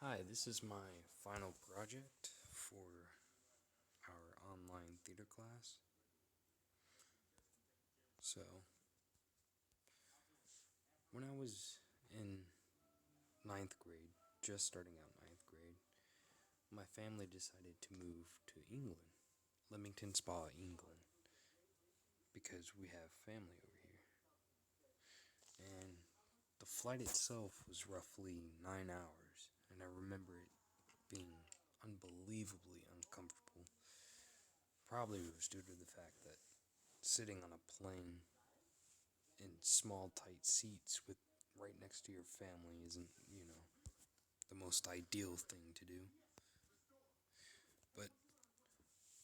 Hi, this is my final project for our online theater class. So, when I was in ninth grade, just starting out ninth grade, my family decided to move to England, Leamington Spa, England, because we have family over here. And the flight itself was roughly 9 hours, and I remember it being unbelievably uncomfortable. Probably it was due to the fact that sitting on a plane in small, tight seats with right next to your family isn't, the most ideal thing to do. But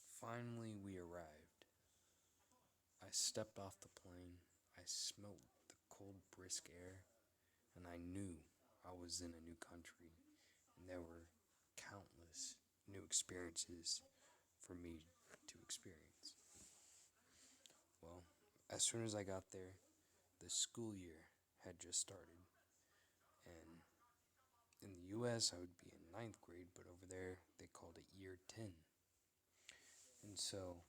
finally, we arrived. I stepped off the plane, I smelled the cold, brisk air, and I knew I was in a new country, and there were countless new experiences for me to experience. Well, as soon as I got there, the school year had just started, and in the US, I would be in ninth grade, but over there, they called it year 10. And so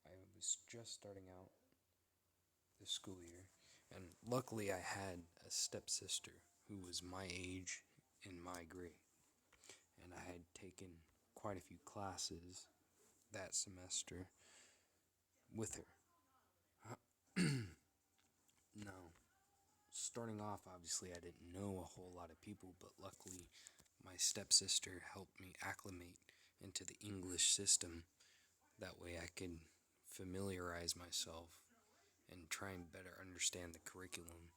I was just starting out the school year, and luckily, I had a stepsister who was my age in my grade, and I had taken quite a few classes that semester with her. Now, starting off, obviously, I didn't know a whole lot of people, but luckily, my stepsister helped me acclimate into the English system. That way, I could familiarize myself and try and better understand the curriculum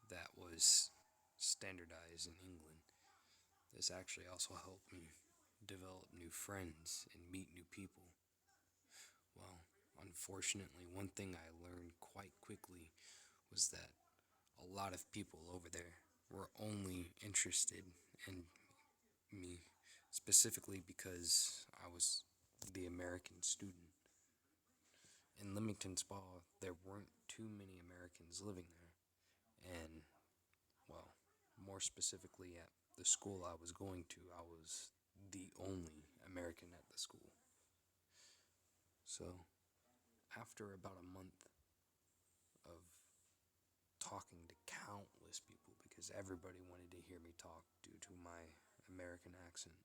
that was standardized in England. This actually also helped me develop new friends and meet new people. Well, unfortunately, one thing I learned quite quickly was that a lot of people over there were only interested in me specifically because I was the American student. In Leamington Spa, there weren't too many Americans living there, and well, more specifically at the school I was going to, I was the only American at the school. So, after about a month of talking to countless people, because everybody wanted to hear me talk due to my American accent,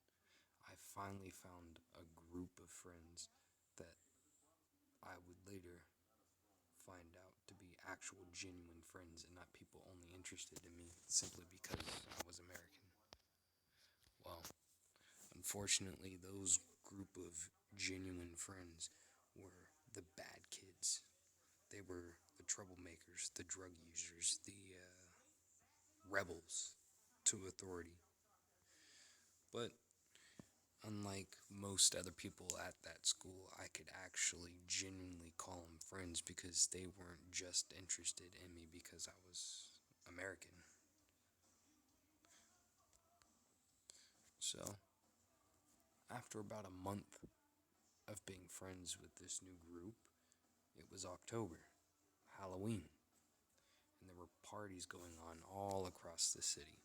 I finally found a group of friends that I would later find out to be actual genuine friends and not people only interested in me simply because I was American. Well, unfortunately, those group of genuine friends were the bad kids. They were the troublemakers, the drug users, the rebels to authority. But unlike most other people at that school, I could actually genuinely call them friends because they weren't just interested in me because I was American. So, after about a month of being friends with this new group, it was October, Halloween, and there were parties going on all across the city.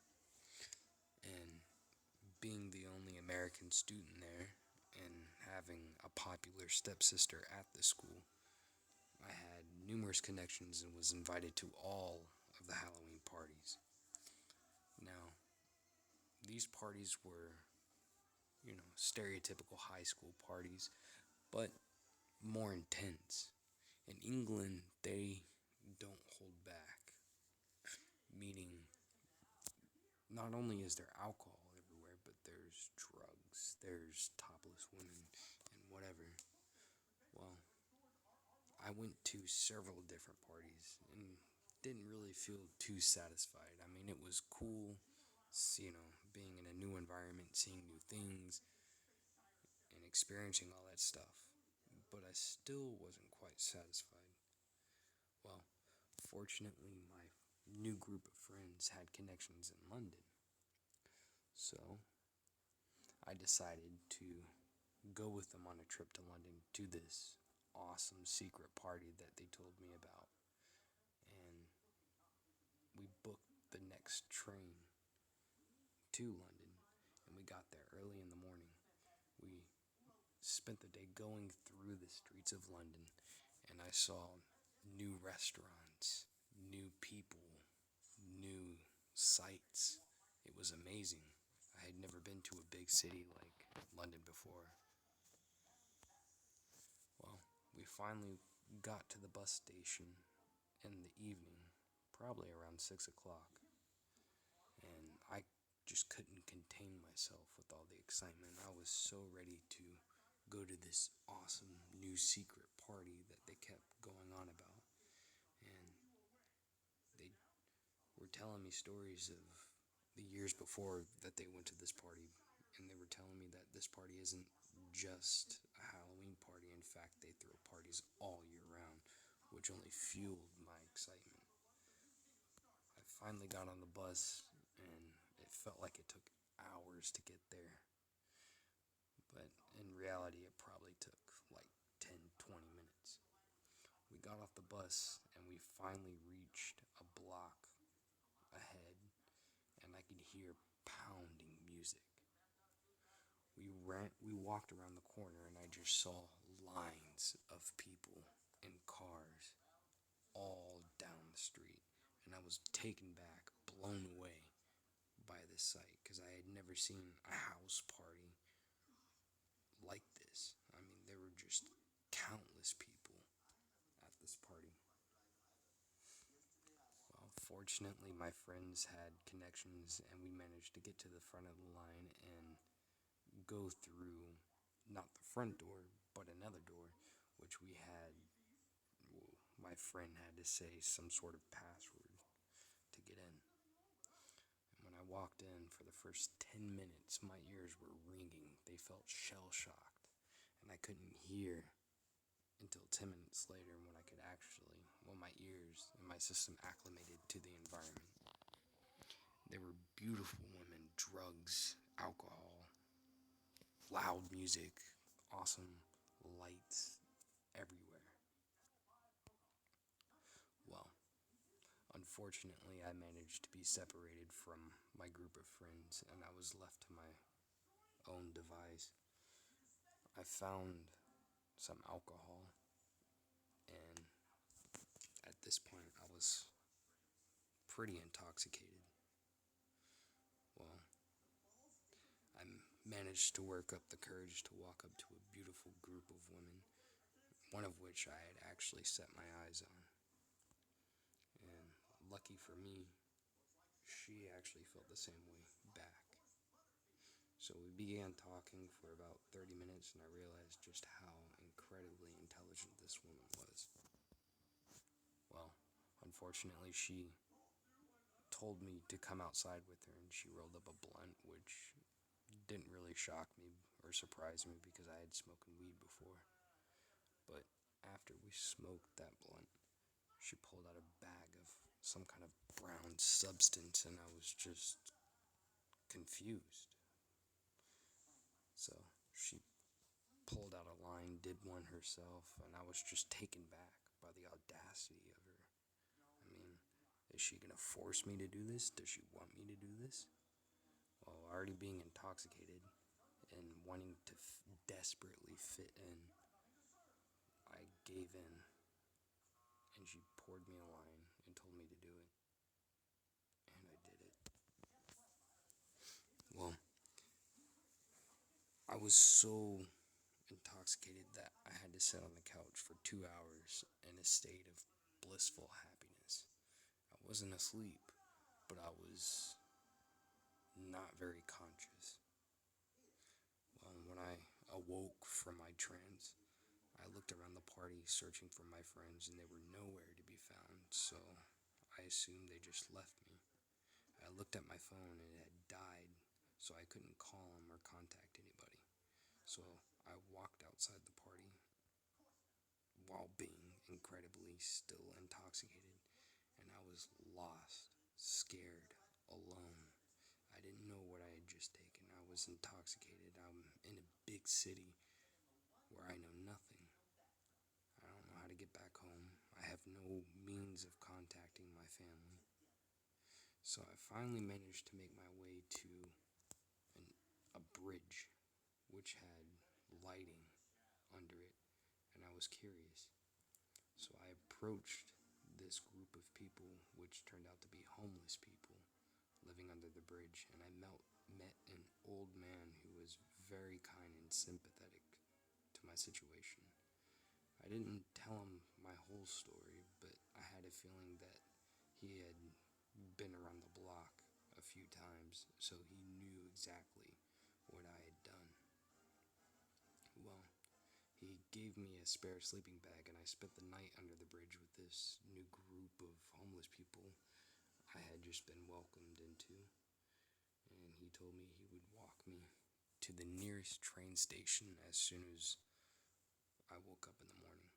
And being the only American student there and having a popular stepsister at the school, I had numerous connections and was invited to all of the Halloween parties. Now, these parties were, stereotypical high school parties, but more intense. In England, they don't hold back, meaning not only is there alcohol everywhere, but there's drugs, there's topless women, and whatever. Well, I went to several different parties and didn't really feel too satisfied. I mean, it was cool, being in a new environment, seeing new things, and experiencing all that stuff. But I still wasn't quite satisfied. Well, fortunately, my new group of friends had connections in London. So I decided to go with them on a trip to London to this awesome secret party that they told me about. And we booked the next train to London, and we got there early in the morning. We spent the day going through the streets of London, and I saw new restaurants, new people, new sights. It was amazing. I had never been to a big city like London before. Well, we finally got to the bus station in the evening, probably around 6 o'clock, and I just couldn't contain myself with all the excitement. I was so ready to go to this awesome new secret party that they kept going on about. And they were telling me stories of the years before that they went to this party, and they were telling me that this party isn't just a Halloween party. In fact, they throw parties all year round, which only fueled my excitement. I finally got on the bus, and it felt like it took hours to get there. But in reality, it probably took like 10, 20 minutes. We got off the bus, and we finally reached a block ahead, and I could hear pounding music. We walked around the corner, and I just saw lines of people in cars all down the street, and I was taken back, blown away by this sight, because I had never seen a house party like this. I mean, there were just countless people at this party. Well, fortunately, my friends had connections, and we managed to get to the front of the line and go through not the front door, but another door, which we had. Well, my friend had to say some sort of password to get in. And when I walked in for the first 10 minutes, my ears were ringing. They felt shell shocked, and I couldn't hear until 10 minutes later when I could actually, well, my ears and my system acclimated to the environment. There were beautiful women, drugs, alcohol, loud music, awesome lights everywhere. Well, unfortunately, I managed to be separated from my group of friends, and I was left to my own device. I found some alcohol, and at this point, I was pretty intoxicated. Well, I managed to work up the courage to walk up to a beautiful group of women, one of which I had actually set my eyes on. And lucky for me, she actually felt the same way back. So we began talking for about 30 minutes, and I realized just how incredibly intelligent this woman was. Well, unfortunately, she told me to come outside with her, and she rolled up a blunt, which didn't really shock me or surprise me because I had smoked weed before. But after we smoked that blunt, she pulled out a bag of some kind of brown substance, and I was just confused. So she pulled out a line, did one herself, and I was just taken back by the audacity of her. I mean, is she gonna force me to do this? Does she want me to do this? Well, already being intoxicated and wanting to desperately fit in, I gave in, and she poured me a line and told me to do it, and I did it. Well, I was so intoxicated that I had to sit on the couch for 2 hours in a state of blissful happiness. I wasn't asleep, but I was not very conscious. Well, when I awoke from my trance, I looked around the party searching for my friends, and they were nowhere to be found, so I assumed they just left me. I looked at my phone, and it had died, so I couldn't call them or contact anybody. So I walked outside the party while being incredibly still intoxicated, and I was lost, scared, alone. I didn't know what I had just taken. I was intoxicated. I'm in a big city where I know nothing. I don't know how to get back home. I have no means of contacting my family. So I finally managed to make my way to a bridge which had lighting under it, and I was curious. So I approached this group of people, which turned out to be homeless people living under the bridge, and I met an old man who was very kind and sympathetic to my situation. I didn't tell him my whole story, but I had a feeling that he had been around the block a few times, so he knew exactly what I had done. Well, he gave me a spare sleeping bag, and I spent the night under the bridge with this new group of homeless people I had just been welcomed into. And he told me he would walk me to the nearest train station as soon as I woke up in the morning.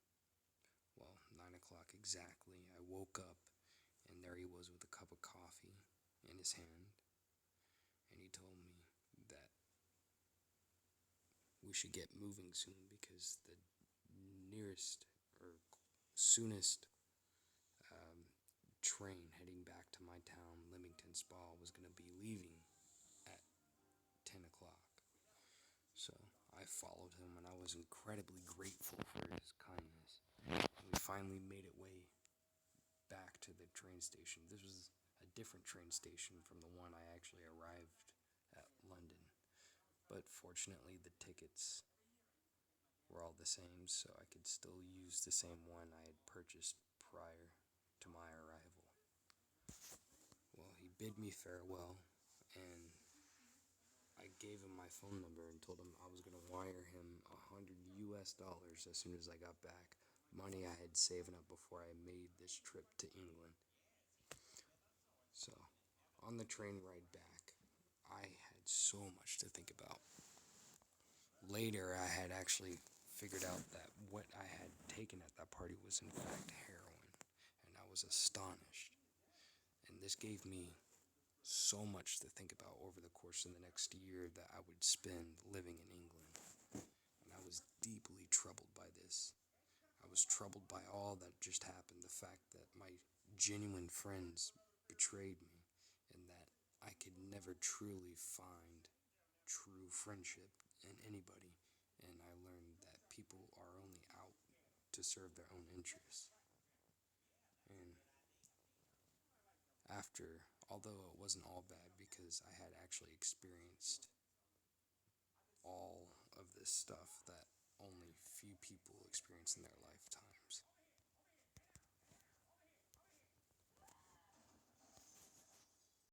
Well, 9 o'clock exactly, I woke up, and there he was with a cup of coffee in his hand. And he told me that we should get moving soon because the nearest or soonest train heading back to my town, Leamington Spa, was going to be leaving at 10 o'clock. So I followed him, and I was incredibly grateful for his kindness. We finally made it way back to the train station. This was a different train station from the one I actually arrived at London. But fortunately, the tickets were all the same, so I could still use the same one I had purchased prior to my arrival. Well, he bid me farewell, and I gave him my phone number and told him I was going to wire him $100 as soon as I got back. Money I had saved up before I made this trip to England. So, on the train ride back, I had so much to think about. Later, I had actually figured out that what I had taken at that party was in fact heroin, and I was astonished. And this gave me so much to think about over the course of the next year that I would spend living in England. And I was deeply troubled by this. I was troubled by all that just happened, the fact that my genuine friends betrayed me, and that I could never truly find true friendship in anybody. And I learned that people are only out to serve their own interests. And after, although it wasn't all bad because I had actually experienced all of this stuff that only few people experience in their lifetimes.